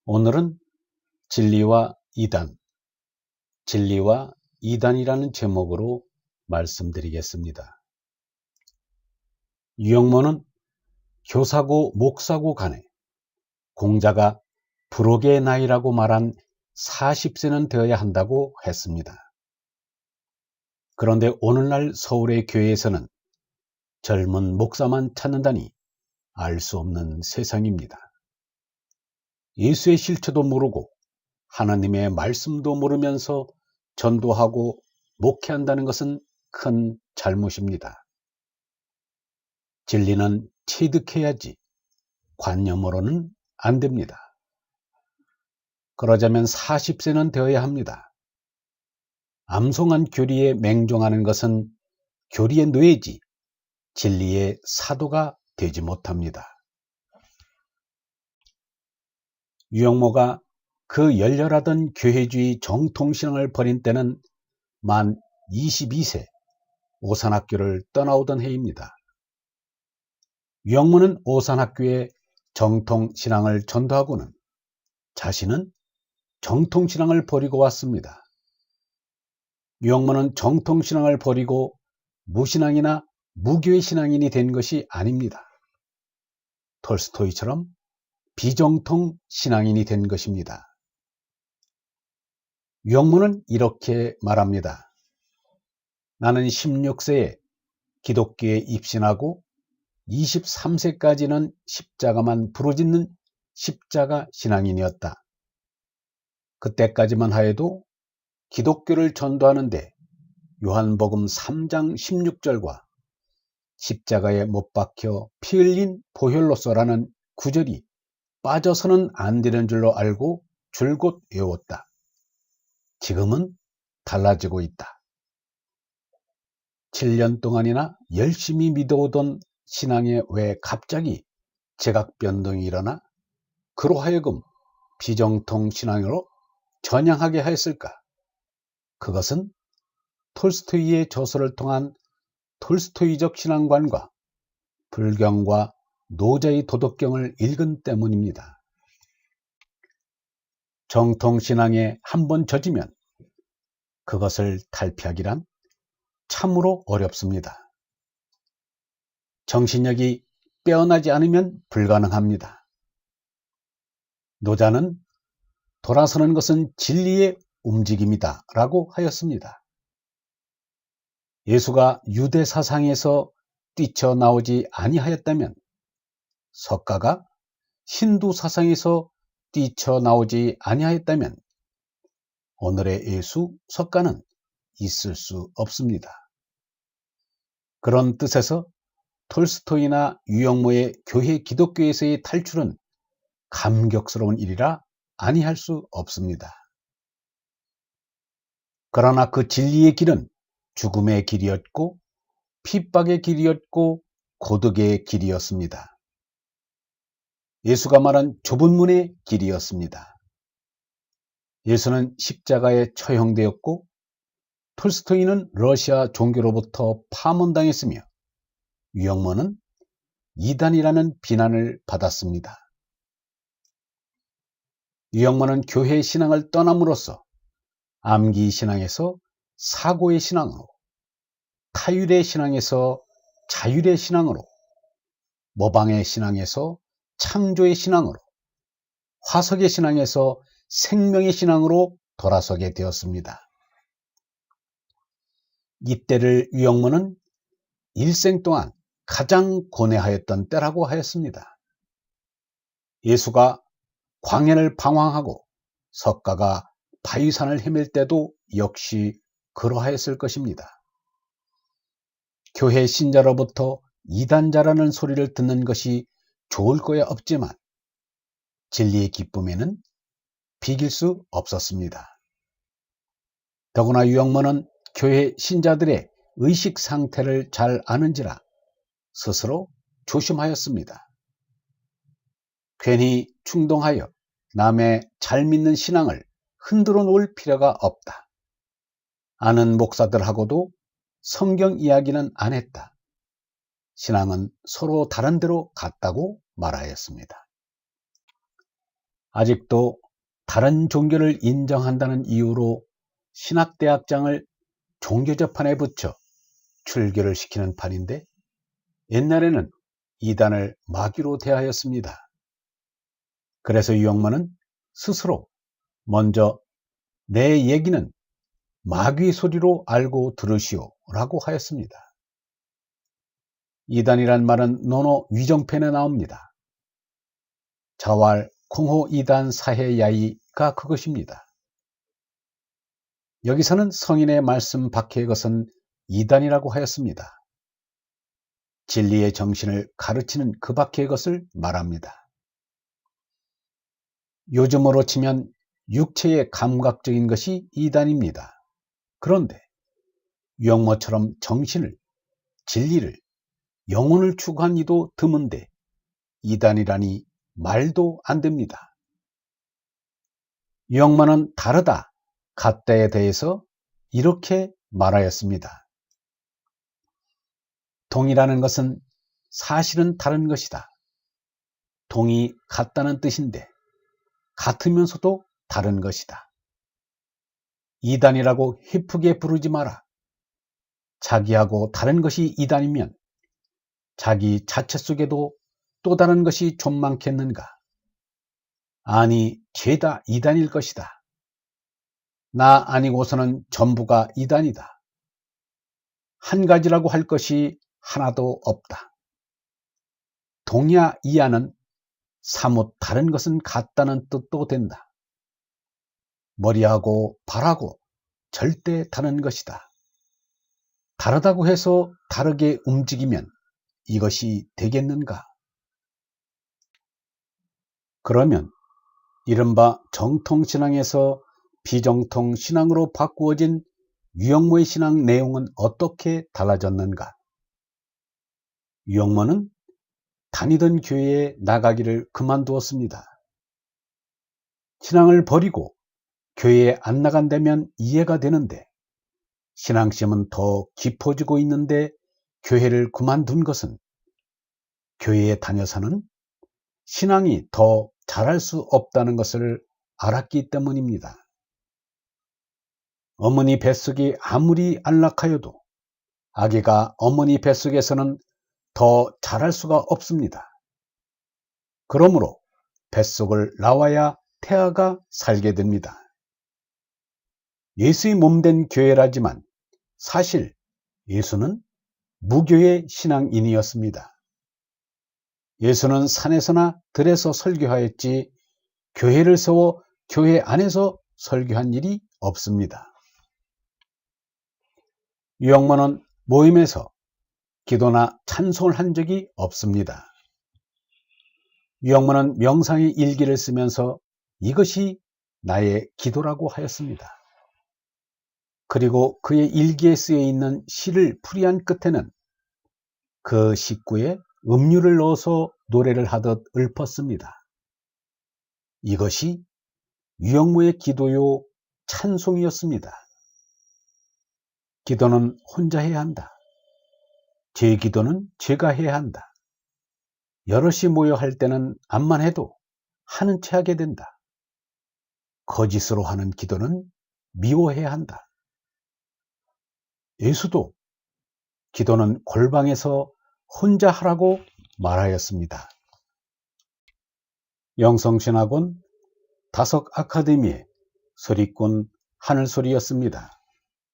오늘은 진리와 이단, 진리와 이단이라는 제목으로 말씀드리겠습니다. 유영모는 교사고 목사고 간에 공자가 불혹의 나이라고 말한 40세는 되어야 한다고 했습니다. 그런데 오늘날 서울의 교회에서는 젊은 목사만 찾는다니 알 수 없는 세상입니다. 예수의 실체도 모르고 하나님의 말씀도 모르면서 전도하고 목회한다는 것은 큰 잘못입니다. 진리는 체득해야지 관념으로는 안 됩니다. 그러자면 40세는 되어야 합니다. 암송한 교리에 맹종하는 것은 교리의 뇌지 진리의 사도가 되지 못합니다. 유영모가 그 열렬하던 교회주의 정통신앙을 버린 때는 만 22세 오산학교를 떠나오던 해입니다. 유영모는 오산학교에 정통신앙을 전도하고는 자신은 정통신앙을 버리고 왔습니다. 유영모는 정통신앙을 버리고 무신앙이나 무교의 신앙인이 된 것이 아닙니다. 톨스토이처럼 비정통 신앙인이 된 것입니다. 유영모는 이렇게 말합니다. 나는 16세에 기독교에 입신하고 23세까지는 십자가만 부르짖는 십자가 신앙인이었다. 그때까지만 하여도 기독교를 전도하는데 요한복음 3장 16절과 십자가에 못 박혀 피 흘린 보혈로서라는 구절이 빠져서는 안 되는 줄로 알고 줄곧 외웠다. 지금은 달라지고 있다. 7년 동안이나 열심히 믿어오던 신앙에 왜 갑자기 제각변동이 일어나 그로 하여금 비정통 신앙으로 전향하게 하였을까? 그것은 톨스토이의 저서를 통한 톨스토이적 신앙관과 불경과 노자의 도덕경을 읽은 때문입니다. 정통신앙에 한번 젖으면 그것을 탈피하기란 참으로 어렵습니다. 정신력이 빼어나지 않으면 불가능합니다. 노자는 돌아서는 것은 진리의 움직임이다 라고 하였습니다. 예수가 유대 사상에서 뛰쳐나오지 아니하였다면 석가가 힌두 사상에서 뛰쳐나오지 아니하였다면 오늘의 예수 석가는 있을 수 없습니다. 그런 뜻에서 톨스토이나 유영모의 교회 기독교에서의 탈출은 감격스러운 일이라 아니할 수 없습니다. 그러나 그 진리의 길은 죽음의 길이었고 핍박의 길이었고 고독의 길이었습니다. 예수가 말한 좁은 문의 길이었습니다. 예수는 십자가에 처형되었고 톨스토이는 러시아 종교로부터 파문당했으며 유영모는 이단이라는 비난을 받았습니다. 유영모는 교회 신앙을 떠남으로써 암기 신앙에서 사고의 신앙으로, 타율의 신앙에서 자율의 신앙으로, 모방의 신앙에서 창조의 신앙으로, 화석의 신앙에서 생명의 신앙으로 돌아서게 되었습니다. 이때를 유영모는 일생 동안 가장 고뇌하였던 때라고 하였습니다. 예수가 광야를 방황하고 석가가 바위산을 헤맬 때도 역시 그러하였을 것입니다. 교회 신자로부터 이단자라는 소리를 듣는 것이 좋을 거야 없지만 진리의 기쁨에는 비길 수 없었습니다. 더구나 유영모는 교회 신자들의 의식 상태를 잘 아는지라 스스로 조심하였습니다. 괜히 충동하여 남의 잘 믿는 신앙을 흔들어 놓을 필요가 없다. 아는 목사들하고도 성경 이야기는 안 했다. 신앙은 서로 다른 데로 갔다고 말하였습니다. 아직도 다른 종교를 인정한다는 이유로 신학대학장을 종교재판에 붙여 출교를 시키는 판인데, 옛날에는 이단을 마귀로 대하였습니다. 그래서 유영만은 스스로 먼저 내 얘기는 마귀 소리로 알고 들으시오 라고 하였습니다. 이단이란 말은 논어 위정편에 나옵니다. 자왈 공호 이단 사해 야이가 그것입니다. 여기서는 성인의 말씀 밖의 것은 이단이라고 하였습니다. 진리의 정신을 가르치는 그 밖의 것을 말합니다. 요즘으로 치면 육체의 감각적인 것이 이단입니다. 그런데 유영모처럼 정신을, 진리를, 영혼을 추구한 이도 드문데 이단이라니 말도 안 됩니다. 유영모는 다르다, 같다에 대해서 이렇게 말하였습니다. 동이라는 것은 사실은 다른 것이다. 동이 같다는 뜻인데 같으면서도 다른 것이다. 이단이라고 희쁘게 부르지 마라. 자기하고 다른 것이 이단이면 자기 자체 속에도 또 다른 것이 좀 많겠는가? 아니, 죄다 이단일 것이다. 나 아니고서는 전부가 이단이다. 한 가지라고 할 것이 하나도 없다. 동야 이하는 사뭇 다른 것은 같다는 뜻도 된다. 머리하고 발하고 절대 다른 것이다. 다르다고 해서 다르게 움직이면 이것이 되겠는가? 그러면 이른바 정통신앙에서 비정통신앙으로 바꾸어진 유영모의 신앙 내용은 어떻게 달라졌는가? 유영모는 다니던 교회에 나가기를 그만두었습니다. 신앙을 버리고 교회에 안 나간다면 이해가 되는데 신앙심은 더 깊어지고 있는데 교회를 그만둔 것은 교회에 다녀서는 신앙이 더 잘할 수 없다는 것을 알았기 때문입니다. 어머니 뱃속이 아무리 안락하여도 아기가 어머니 뱃속에서는 더 잘할 수가 없습니다. 그러므로 뱃속을 나와야 태아가 살게 됩니다. 예수의 몸된 교회라지만 사실 예수는 무교의 신앙인이었습니다. 예수는 산에서나 들에서 설교하였지 교회를 세워 교회 안에서 설교한 일이 없습니다. 유영모는 모임에서 기도나 찬송을 한 적이 없습니다. 유영모는 명상의 일기를 쓰면서 이것이 나의 기도라고 하였습니다. 그리고 그의 일기에 쓰여 있는 시를 풀이한 끝에는 그 식구에 음료를 넣어서 노래를 하듯 읊었습니다. 이것이 유영모의 기도요 찬송이었습니다. 기도는 혼자 해야 한다. 제 기도는 제가 해야 한다. 여럿이 모여 할 때는 암만 해도 하는 채 하게 된다. 거짓으로 하는 기도는 미워해야 한다. 예수도 기도는 골방에서 혼자 하라고 말하였습니다. 영성신학원 다석 아카데미의 소리꾼 하늘소리였습니다.